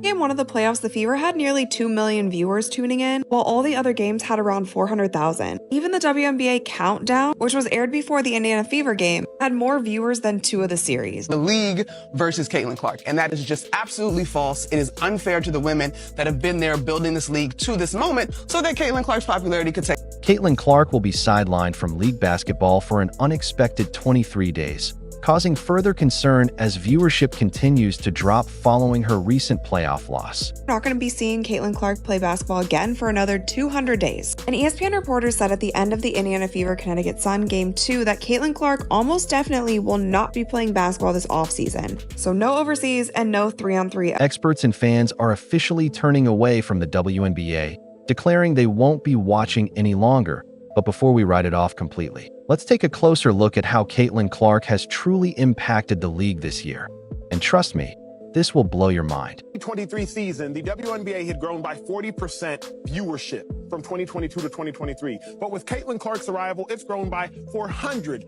Game 1 of the playoffs, the Fever had nearly 2 million viewers tuning in, while all the other games had around 400,000. Even the WNBA Countdown, which was aired before the Indiana Fever game, had more viewers than 2 of the series. The league versus Caitlin Clark, and that is just absolutely false. It is unfair to the women that have been there building this league to this moment so that Caitlin Clark's popularity could take. Caitlin Clark will be sidelined from league basketball for an unexpected 23 days, causing further concern as viewership continues to drop following her recent playoff loss. We're not going to be seeing Caitlin Clark play basketball again for another 200 days. An ESPN reporter said at the end of the Indiana Fever Connecticut Sun Game 2 that Caitlin Clark almost definitely will not be playing basketball this offseason. So no overseas and no 3-on-3. Experts and fans are officially turning away from the WNBA, declaring they won't be watching any longer. But before we write it off completely, let's take a closer look at how Caitlin Clark has truly impacted the league this year. And trust me, this will blow your mind. 2023 season, the WNBA had grown by 40% viewership from 2022 to 2023. But with Caitlin Clark's arrival, it's grown by 400%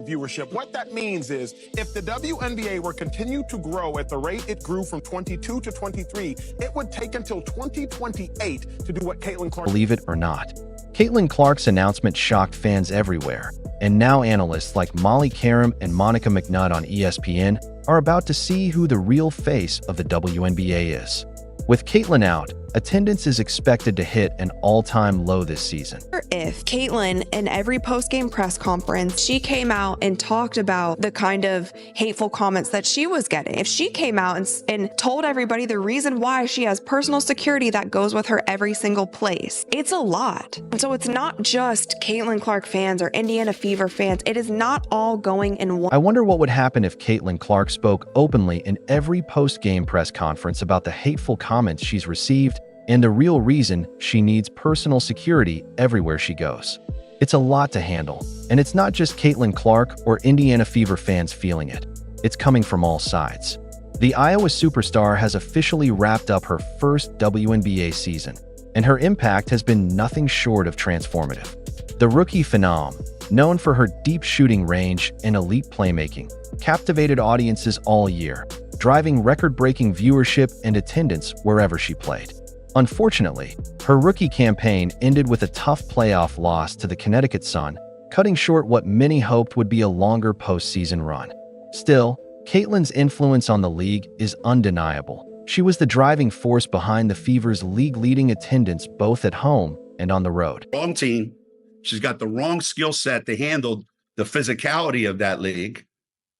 viewership. What that means is if the WNBA were continue to grow at the rate it grew from 22 to 23, it would take until 2028 to do what Caitlin Clark... Believe it or not, Caitlin Clark's announcement shocked fans everywhere, and now analysts like Molly Karam and Monica McNutt on ESPN are about to see who the real face of the WNBA is. With Caitlin out, attendance is expected to hit an all-time low this season. If Caitlin, in every post-game press conference, she came out and talked about the kind of hateful comments that she was getting. If she came out and told everybody the reason why she has personal security that goes with her every single place, it's a lot. And so it's not just Caitlin Clark fans or Indiana Fever fans. It is not all going in one. I wonder what would happen if Caitlin Clark spoke openly in every post-game press conference about the hateful comments she's received and the real reason she needs personal security everywhere she goes. It's a lot to handle, and it's not just Caitlin Clark or Indiana Fever fans feeling it. It's coming from all sides. The Iowa superstar has officially wrapped up her first WNBA season, and her impact has been nothing short of transformative. The rookie phenom, known for her deep shooting range and elite playmaking, captivated audiences all year, driving record-breaking viewership and attendance wherever she played. Unfortunately, her rookie campaign ended with a tough playoff loss to the Connecticut Sun, cutting short what many hoped would be a longer postseason run. Still, Caitlin's influence on the league is undeniable. She was the driving force behind the Fever's league-leading attendance both at home and on the road. Wrong team. She's got the wrong skill set to handle the physicality of that league.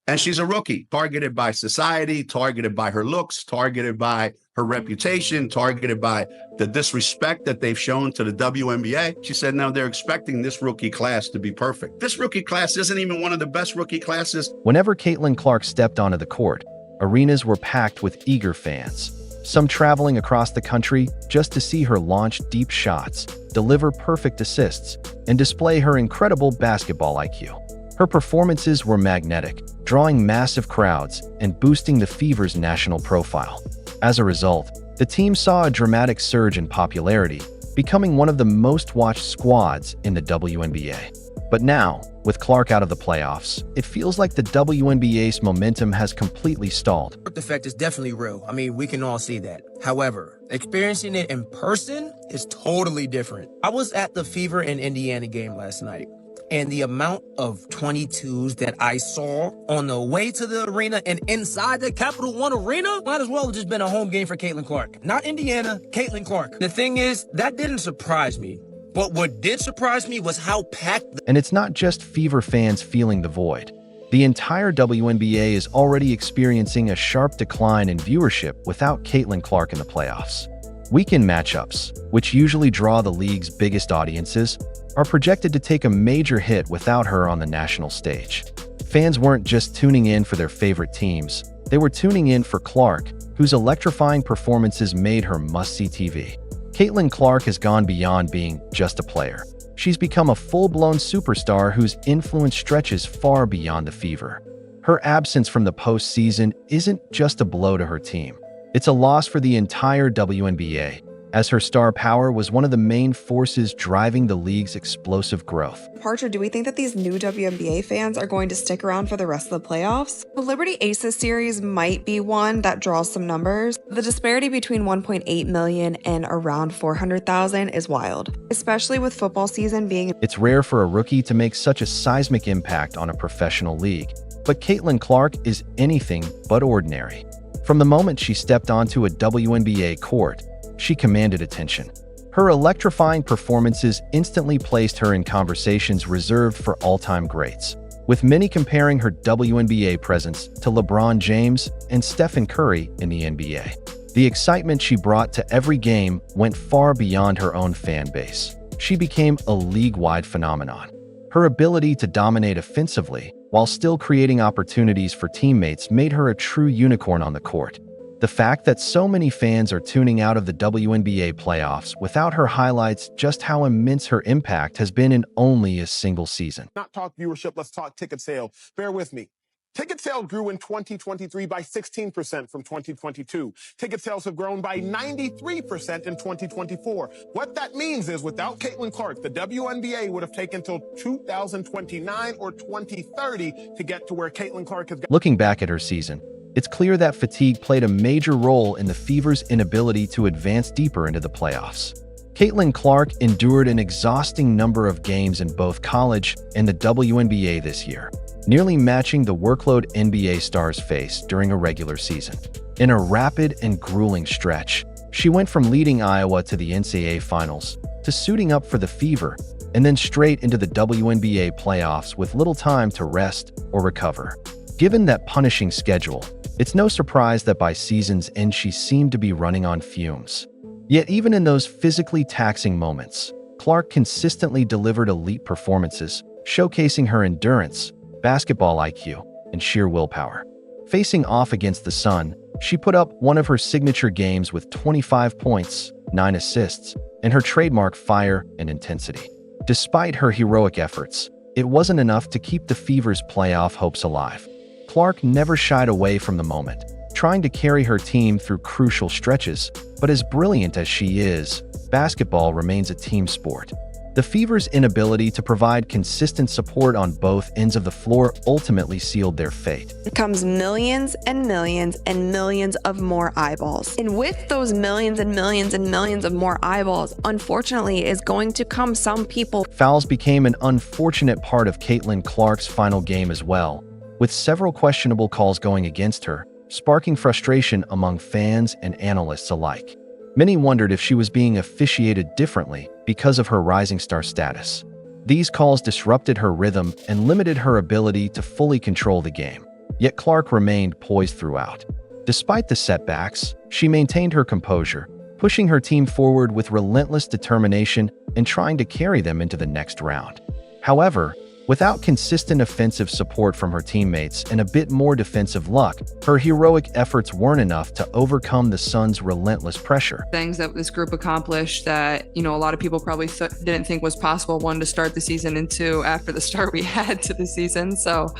And she's a rookie, targeted by society, targeted by her looks, targeted by her reputation, targeted by the disrespect that they've shown to the WNBA. She said, now they're expecting this rookie class to be perfect. This rookie class isn't even one of the best rookie classes. Whenever Caitlin Clark stepped onto the court, arenas were packed with eager fans, some traveling across the country just to see her launch deep shots, deliver perfect assists, and display her incredible basketball IQ. Her performances were magnetic, drawing massive crowds and boosting the Fever's national profile. As a result, the team saw a dramatic surge in popularity, becoming one of the most watched squads in the WNBA. But now, with Clark out of the playoffs, it feels like the WNBA's momentum has completely stalled. The effect is definitely real. I mean, we can all see that. However, experiencing it in person is totally different. I was at the Fever and Indiana game last night, and the amount of 22s that I saw on the way to the arena and inside the Capital One Arena might as well have just been a home game for Caitlin Clark. Not Indiana, Caitlin Clark. The thing is, that didn't surprise me. But what did surprise me was how packed... And it's not just Fever fans feeling the void. The entire WNBA is already experiencing a sharp decline in viewership without Caitlin Clark in the playoffs. Weekend matchups, which usually draw the league's biggest audiences, are projected to take a major hit without her on the national stage. Fans weren't just tuning in for their favorite teams, they were tuning in for Clark, whose electrifying performances made her must-see TV. Caitlin Clark has gone beyond being just a player. She's become a full-blown superstar whose influence stretches far beyond the Fever. Her absence from the postseason isn't just a blow to her team. It's a loss for the entire WNBA, as her star power was one of the main forces driving the league's explosive growth. Parcher, do we think that these new WNBA fans are going to stick around for the rest of the playoffs? The Liberty Aces series might be one that draws some numbers. The disparity between 1.8 million and around 400,000 is wild, especially with football season being. It's rare for a rookie to make such a seismic impact on a professional league, but Caitlin Clark is anything but ordinary. From the moment she stepped onto a WNBA court, she commanded attention. Her electrifying performances instantly placed her in conversations reserved for all-time greats, with many comparing her WNBA presence to LeBron James and Stephen Curry in the NBA. The excitement she brought to every game went far beyond her own fan base. She became a league-wide phenomenon. Her ability to dominate offensively while still creating opportunities for teammates made her a true unicorn on the court. The fact that so many fans are tuning out of the WNBA playoffs without her highlights just how immense her impact has been in only a single season. Not talk viewership, let's talk ticket sale. Bear with me. Ticket sales grew in 2023 by 16% from 2022. Ticket sales have grown by 93% in 2024. What that means is without Caitlin Clark, the WNBA would have taken till 2029 or 2030 to get to where Caitlin Clark has got. Looking back at her season, it's clear that fatigue played a major role in the Fever's inability to advance deeper into the playoffs. Caitlin Clark endured an exhausting number of games in both college and the WNBA this year, nearly matching the workload NBA stars face during a regular season. In a rapid and grueling stretch, she went from leading Iowa to the NCAA finals, to suiting up for the Fever, and then straight into the WNBA playoffs with little time to rest or recover. Given that punishing schedule, it's no surprise that by season's end she seemed to be running on fumes. Yet even in those physically taxing moments, Clark consistently delivered elite performances, showcasing her endurance, basketball IQ, and sheer willpower. Facing off against the Sun, she put up one of her signature games with 25 points, 9 assists, and her trademark fire and intensity. Despite her heroic efforts, it wasn't enough to keep the Fever's playoff hopes alive. Clark never shied away from the moment, trying to carry her team through crucial stretches, but as brilliant as she is, basketball remains a team sport. The Fever's inability to provide consistent support on both ends of the floor ultimately sealed their fate. Comes millions and millions and millions of more eyeballs. And with those millions and millions and millions of more eyeballs, unfortunately, is going to come some people. Fouls became an unfortunate part of Caitlin Clark's final game as well, with several questionable calls going against her, sparking frustration among fans and analysts alike. Many wondered if she was being officiated differently because of her rising star status. These calls disrupted her rhythm and limited her ability to fully control the game. Yet Clark remained poised throughout. Despite the setbacks, she maintained her composure, pushing her team forward with relentless determination and trying to carry them into the next round. However, without consistent offensive support from her teammates and a bit more defensive luck, her heroic efforts weren't enough to overcome the Suns' relentless pressure. Things that this group accomplished that, a lot of people probably didn't think was possible, one, to start the season, and two, after the start we had to the season. So,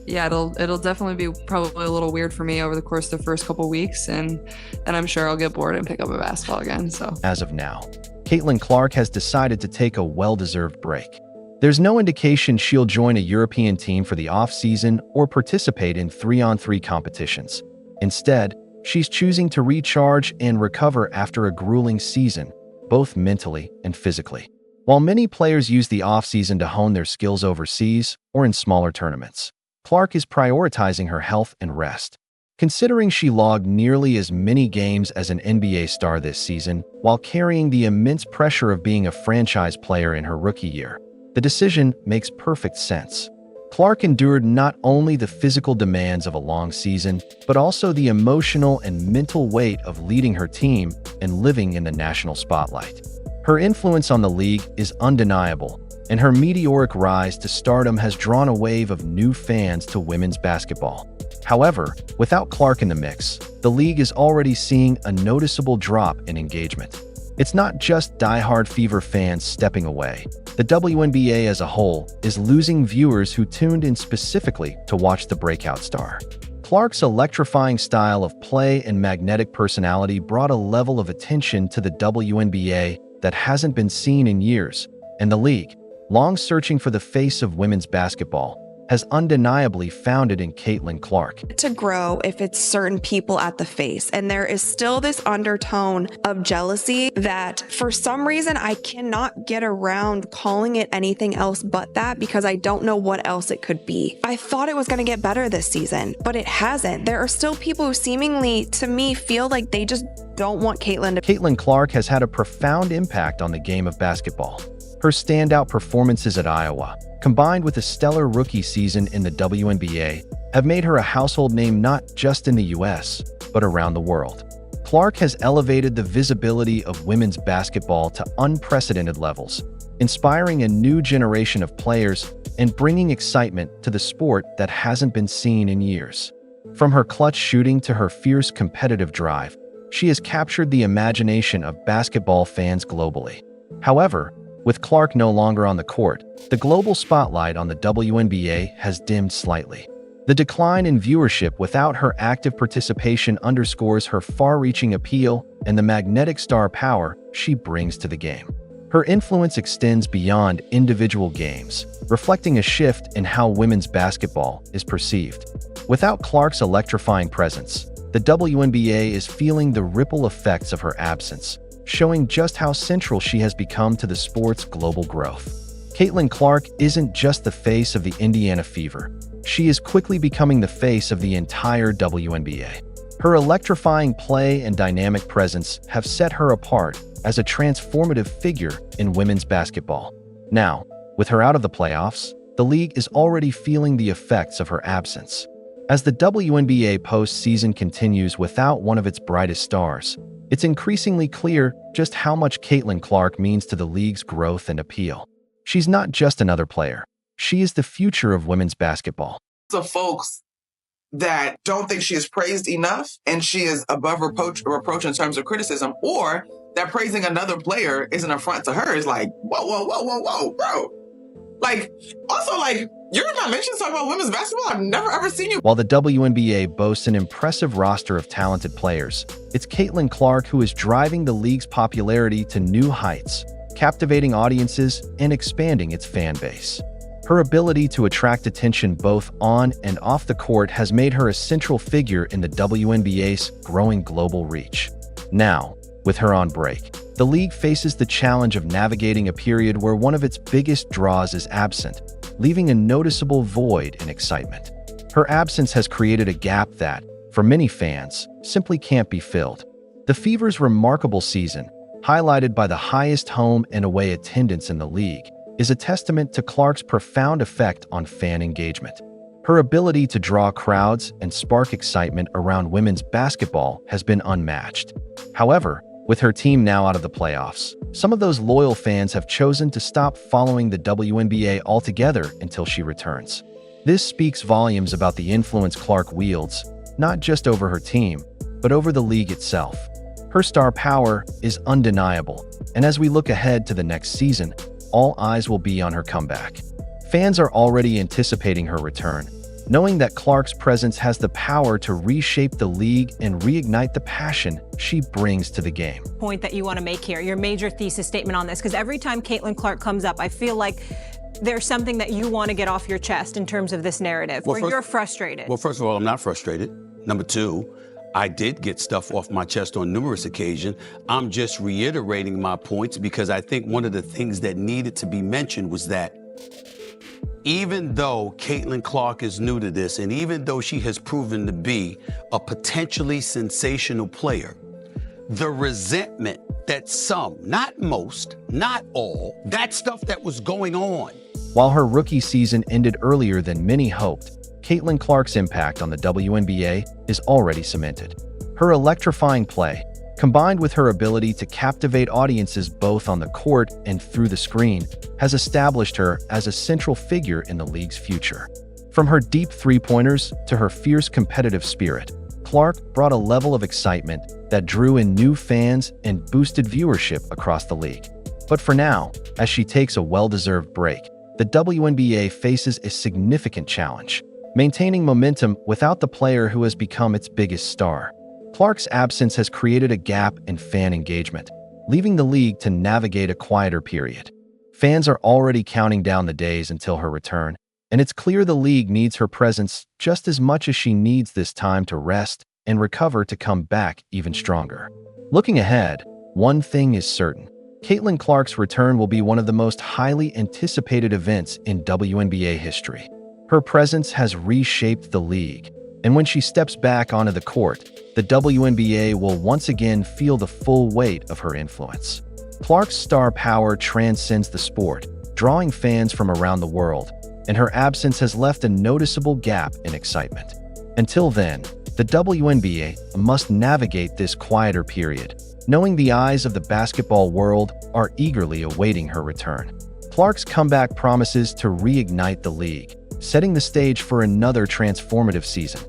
yeah, it'll definitely be probably a little weird for me over the course of the first couple weeks, and then I'm sure I'll get bored and pick up a basketball again. So as of now, Caitlin Clark has decided to take a well-deserved break. There's no indication she'll join a European team for the off-season or participate in 3-on-3 competitions. Instead, she's choosing to recharge and recover after a grueling season, both mentally and physically. While many players use the off-season to hone their skills overseas or in smaller tournaments, Clark is prioritizing her health and rest. Considering she logged nearly as many games as an NBA star this season while carrying the immense pressure of being a franchise player in her rookie year, the decision makes perfect sense. Clark endured not only the physical demands of a long season, but also the emotional and mental weight of leading her team and living in the national spotlight. Her influence on the league is undeniable, and her meteoric rise to stardom has drawn a wave of new fans to women's basketball. However, without Clark in the mix, the league is already seeing a noticeable drop in engagement. It's not just die-hard Fever fans stepping away. The WNBA as a whole is losing viewers who tuned in specifically to watch the breakout star. Clark's electrifying style of play and magnetic personality brought a level of attention to the WNBA that hasn't been seen in years, and the league, long searching for the face of women's basketball, has undeniably found it in Caitlin Clark. To grow if it's certain people at the face. And there is still this undertone of jealousy that for some reason I cannot get around calling it anything else but that, because I don't know what else it could be. I thought it was going to get better this season, but it hasn't. There are still people who seemingly, to me, feel like they just don't want Caitlin to. Caitlin Clark has had a profound impact on the game of basketball. Her standout performances at Iowa, combined with a stellar rookie season in the WNBA, have made her a household name not just in the US, but around the world. Clark has elevated the visibility of women's basketball to unprecedented levels, inspiring a new generation of players and bringing excitement to the sport that hasn't been seen in years. From her clutch shooting to her fierce competitive drive, she has captured the imagination of basketball fans globally. However, with Clark no longer on the court, the global spotlight on the WNBA has dimmed slightly. The decline in viewership without her active participation underscores her far-reaching appeal and the magnetic star power she brings to the game. Her influence extends beyond individual games, reflecting a shift in how women's basketball is perceived. Without Clark's electrifying presence, the WNBA is feeling the ripple effects of her absence, showing just how central she has become to the sport's global growth. Caitlin Clark isn't just the face of the Indiana Fever. She is quickly becoming the face of the entire WNBA. Her electrifying play and dynamic presence have set her apart as a transformative figure in women's basketball. Now, with her out of the playoffs, the league is already feeling the effects of her absence. As the WNBA postseason continues without one of its brightest stars, it's increasingly clear just how much Caitlin Clark means to the league's growth and appeal. She's not just another player. She is the future of women's basketball. Of folks that don't think she is praised enough and she is above reproach in terms of criticism, or that praising another player is an affront to her, is like, whoa, bro. Like, also, like, you're not mentioned talking about women's basketball? I've never ever seen you. While the WNBA boasts an impressive roster of talented players, it's Caitlin Clark who is driving the league's popularity to new heights, captivating audiences and expanding its fan base. Her ability to attract attention both on and off the court has made her a central figure in the WNBA's growing global reach. Now, with her on break, the league faces the challenge of navigating a period where one of its biggest draws is absent, leaving a noticeable void in excitement. Her absence has created a gap that, for many fans, simply can't be filled. The Fever's remarkable season, highlighted by the highest home and away attendance in the league, is a testament to Clark's profound effect on fan engagement. Her ability to draw crowds and spark excitement around women's basketball has been unmatched. However, with her team now out of the playoffs, some of those loyal fans have chosen to stop following the WNBA altogether until she returns. This speaks volumes about the influence Clark wields, not just over her team, but over the league itself. Her star power is undeniable, and as we look ahead to the next season, all eyes will be on her comeback. Fans are already anticipating her return, knowing that Clark's presence has the power to reshape the league and reignite the passion she brings to the game. Point that you want to make here, your major thesis statement on this, because every time Caitlin Clark comes up, I feel like there's something that you want to get off your chest in terms of this narrative, where you're frustrated. Well, first of all, I'm not frustrated. Number two, I did get stuff off my chest on numerous occasions. I'm just reiterating my points because I think one of the things that needed to be mentioned was that even though Caitlin Clark is new to this, and even though she has proven to be a potentially sensational player, the resentment that some, not most, not all, that stuff that was going on. While her rookie season ended earlier than many hoped, Caitlin Clark's impact on the WNBA is already cemented. Her electrifying play, combined with her ability to captivate audiences both on the court and through the screen, has established her as a central figure in the league's future. From her deep three-pointers to her fierce competitive spirit, Clark brought a level of excitement that drew in new fans and boosted viewership across the league. But for now, as she takes a well-deserved break, the WNBA faces a significant challenge. maintaining momentum without the player who has become its biggest star. Clark's absence has created a gap in fan engagement, leaving the league to navigate a quieter period. Fans are already counting down the days until her return, and it's clear the league needs her presence just as much as she needs this time to rest and recover to come back even stronger. Looking ahead, one thing is certain. Caitlin Clark's return will be one of the most highly anticipated events in WNBA history. Her presence has reshaped the league, and when she steps back onto the court, the WNBA will once again feel the full weight of her influence. Clark's star power transcends the sport, drawing fans from around the world, and her absence has left a noticeable gap in excitement. Until then, the WNBA must navigate this quieter period, knowing the eyes of the basketball world are eagerly awaiting her return. Clark's comeback promises to reignite the league, setting the stage for another transformative season.